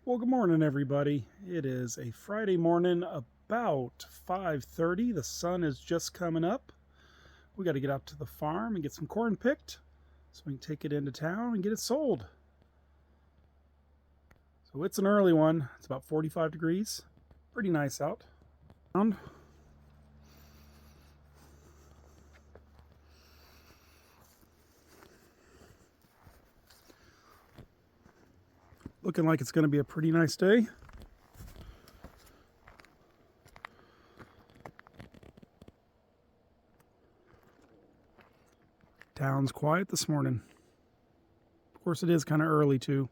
Well, good morning, everybody. It is a Friday morning, about 5:30. The sun is just coming up. We got to get out to the farm and get some corn picked so we can take it into town and get it sold. So it's an early one. It's about 45 degrees. Pretty nice out. Looking like it's going to be a pretty nice day. Town's quiet this morning. Of course, it is kind of early too.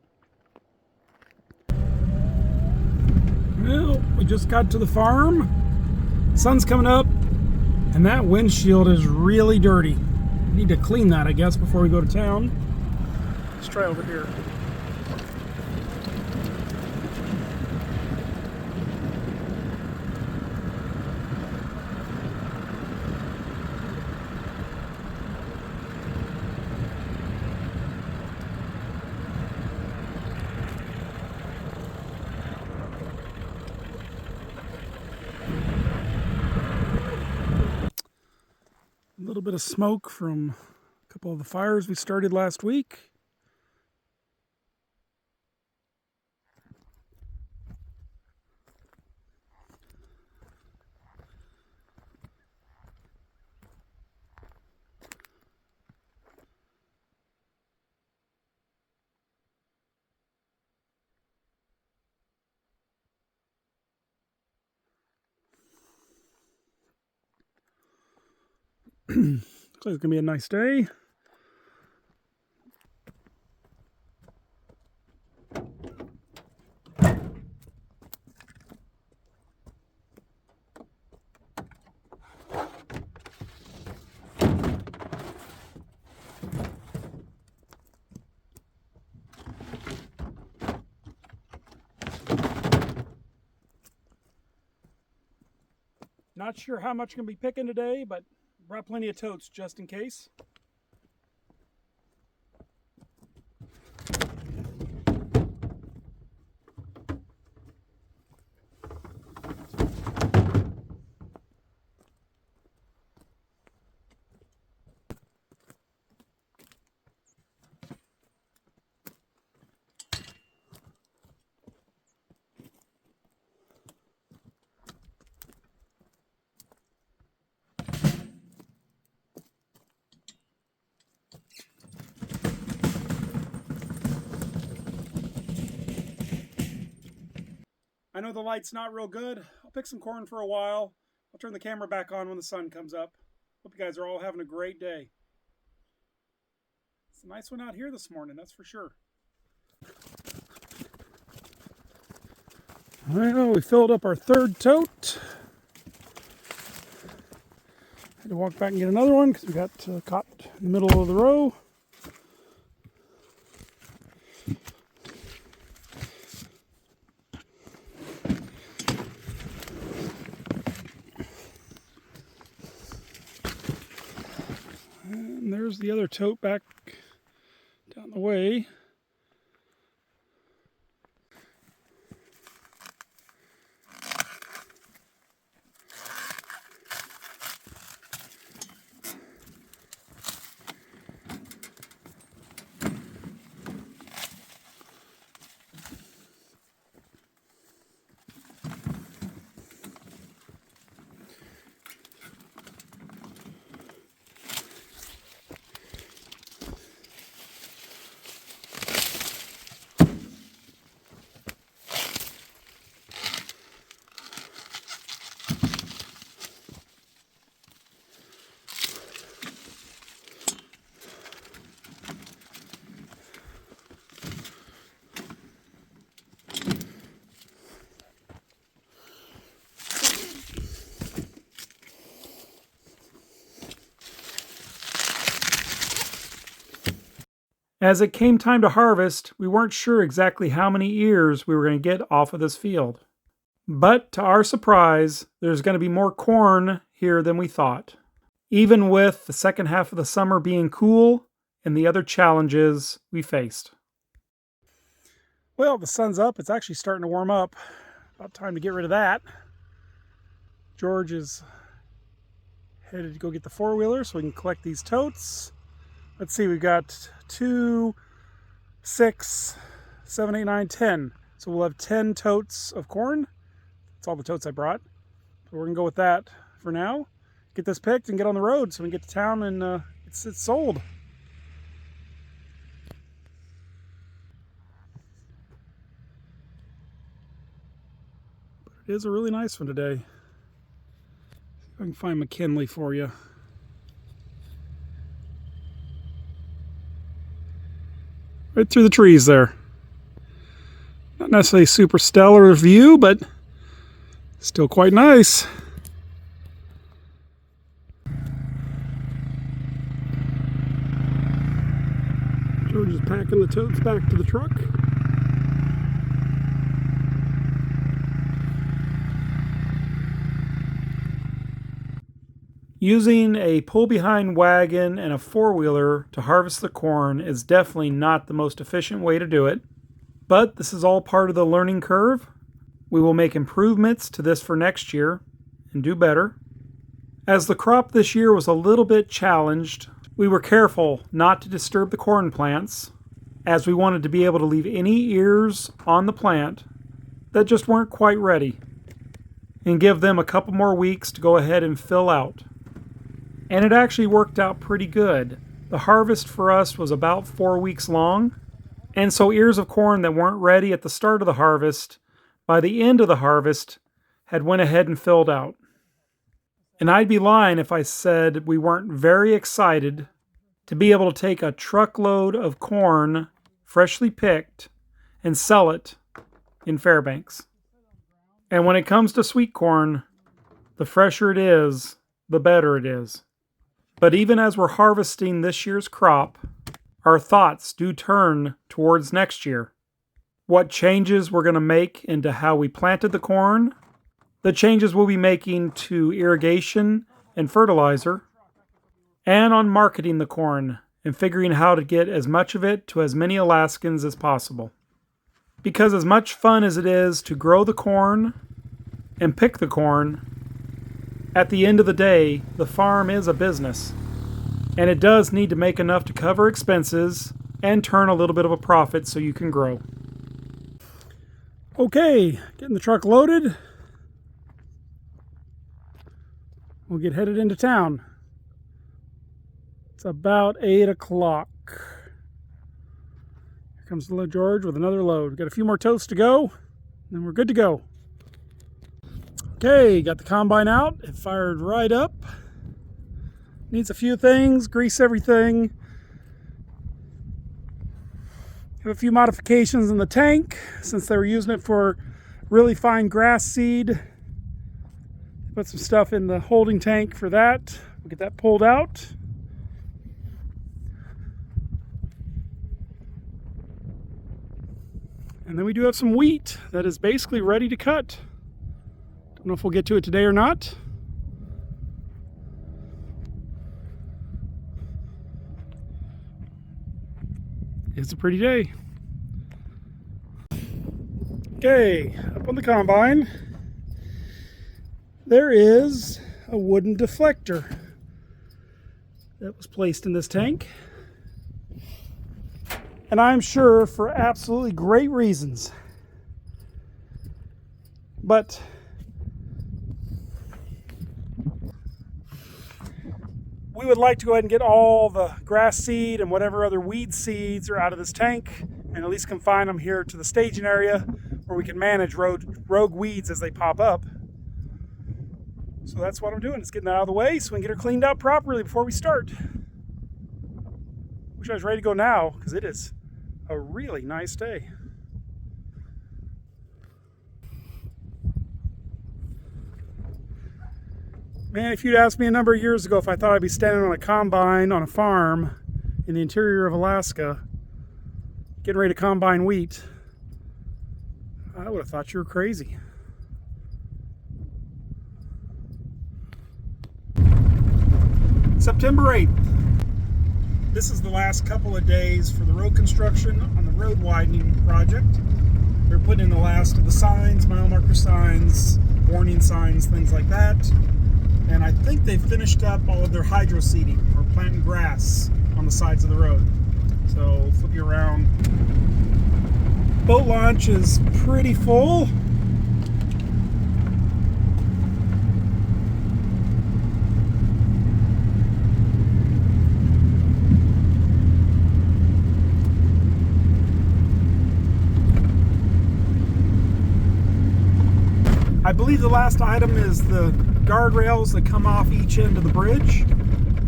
Well, we just got to the farm. Sun's coming up, and that windshield is really dirty. We need to clean that, I guess, before we go to town. Let's try over here. A little bit of smoke from a couple of the fires we started last week. Looks like it's gonna be a nice day. Not sure how much I'm gonna be picking today, but brought plenty of totes just in case. I know the light's not real good. I'll pick some corn for a while. I'll turn the camera back on when the sun comes up. Hope you guys are all having a great day. It's a nice one out here this morning, that's for sure. Well, we filled up our third tote. Had to walk back and get another one because we got caught in the middle of the row. And there's the other tote back down the way. As it came time to harvest, we weren't sure exactly how many ears we were going to get off of this field. But to our surprise, there's going to be more corn here than we thought, even with the second half of the summer being cool and the other challenges we faced. Well, the sun's up. It's actually starting to warm up. About time to get rid of that. George is headed to go get the four-wheeler so we can collect these totes. Let's see, we've got 2, 6, 7, 8, 9, 10. So we'll have 10 totes of corn. That's all the totes I brought. So we're gonna go with that for now. Get this picked and get on the road so we can get to town and it's sold. It is a really nice one today. See if I can find McKinley for you. Right through the trees there. Not necessarily a super stellar view, but still quite nice. George is packing the totes back to the truck. Using a pull-behind wagon and a four-wheeler to harvest the corn is definitely not the most efficient way to do it, but this is all part of the learning curve. We will make improvements to this for next year and do better. As the crop this year was a little bit challenged, we were careful not to disturb the corn plants, as we wanted to be able to leave any ears on the plant that just weren't quite ready, and give them a couple more weeks to go ahead and fill out. And it actually worked out pretty good. The harvest for us was about 4 weeks long, and so ears of corn that weren't ready at the start of the harvest, by the end of the harvest, had went ahead and filled out. And I'd be lying if I said we weren't very excited to be able to take a truckload of corn, freshly picked, and sell it in Fairbanks. And when it comes to sweet corn, the fresher it is, the better it is. But even as we're harvesting this year's crop, our thoughts do turn towards next year. What changes we're going to make into how we planted the corn, the changes we'll be making to irrigation and fertilizer, and on marketing the corn and figuring how to get as much of it to as many Alaskans as possible. Because as much fun as it is to grow the corn and pick the corn, at the end of the day, the farm is a business, and it does need to make enough to cover expenses and turn a little bit of a profit so you can grow. Okay, getting the truck loaded. We'll get headed into town. It's about 8 o'clock. Here comes the George with another load. Got a few more totes to go, and then we're good to go. Okay, got the combine out. It fired right up. Needs a few things, grease everything. Have a few modifications in the tank since they were using it for really fine grass seed. Put some stuff in the holding tank for that. We'll get that pulled out. And then we do have some wheat that is basically ready to cut. Don't know if we'll get to it today or not. It's a pretty day. Okay, up on the combine, there is a wooden deflector that was placed in this tank. And I'm sure for absolutely great reasons. But we would like to go ahead and get all the grass seed and whatever other weed seeds are out of this tank and at least confine them here to the staging area where we can manage rogue weeds as they pop up. So that's what I'm doing, is getting that out of the way so we can get her cleaned up properly before we start. Wish I was ready to go now because it is a really nice day. Man, if you'd asked me a number of years ago if I thought I'd be standing on a combine on a farm in the interior of Alaska getting ready to combine wheat, I would have thought you were crazy. September 8th. This is the last couple of days for the road construction on the road widening project. in the last of the signs, mile marker signs, warning signs, things like that. And I think they finished up all of their hydro seeding or planting grass on the sides of the road. So flip you around. Boat launch is pretty full. I believe the last item is the guardrails that come off each end of the bridge.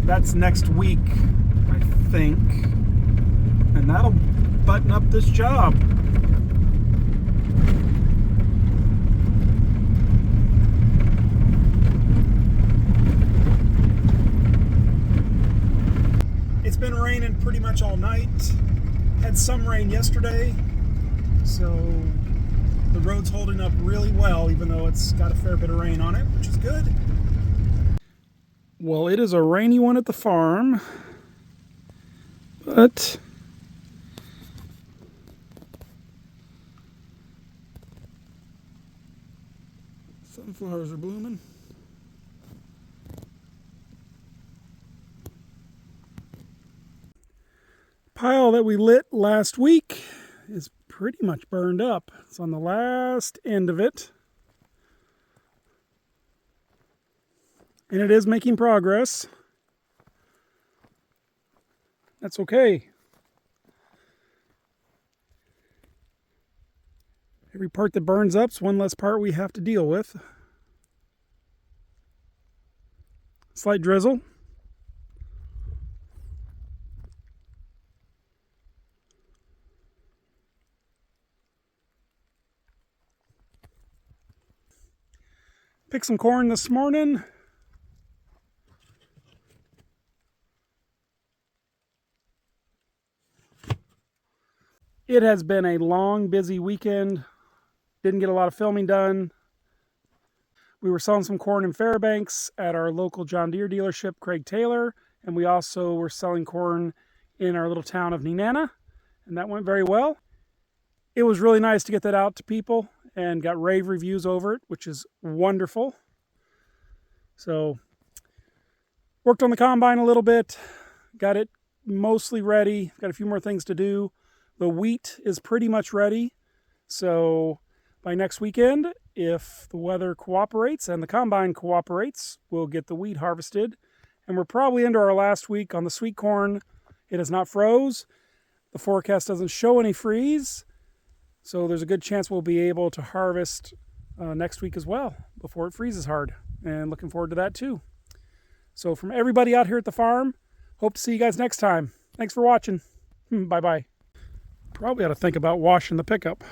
That's next week, I think. And that'll button up this job. It's been raining pretty much all night. Had some rain yesterday, so the road's holding up really well, even though it's got a fair bit of rain on it, which is good. Well, it is a rainy one at the farm, but sunflowers are blooming. Pile that we lit last week is pretty much burned up. It's on the last end of it. And it is making progress. That's okay. Every part that burns up is one less part we have to deal with. Slight drizzle. Picked some corn this morning. It has been a long, busy weekend. Didn't get a lot of filming done. We were selling some corn in Fairbanks at our local John Deere dealership, Craig Taylor, and we also were selling corn in our little town of Nenana, and that went very well. It was really nice to get that out to people and got rave reviews over it, which is wonderful. So, worked on the combine a little bit, got it mostly ready, got a few more things to do. The wheat is pretty much ready, so by next weekend, if the weather cooperates and the combine cooperates, we'll get the wheat harvested. And we're probably into our last week on the sweet corn. It has not froze. The forecast doesn't show any freeze, so there's a good chance we'll be able to harvest next week as well before it freezes hard. And looking forward to that too. So from everybody out here at the farm, hope to see you guys next time. Thanks for watching. Bye-bye. Probably ought to think about washing the pickup.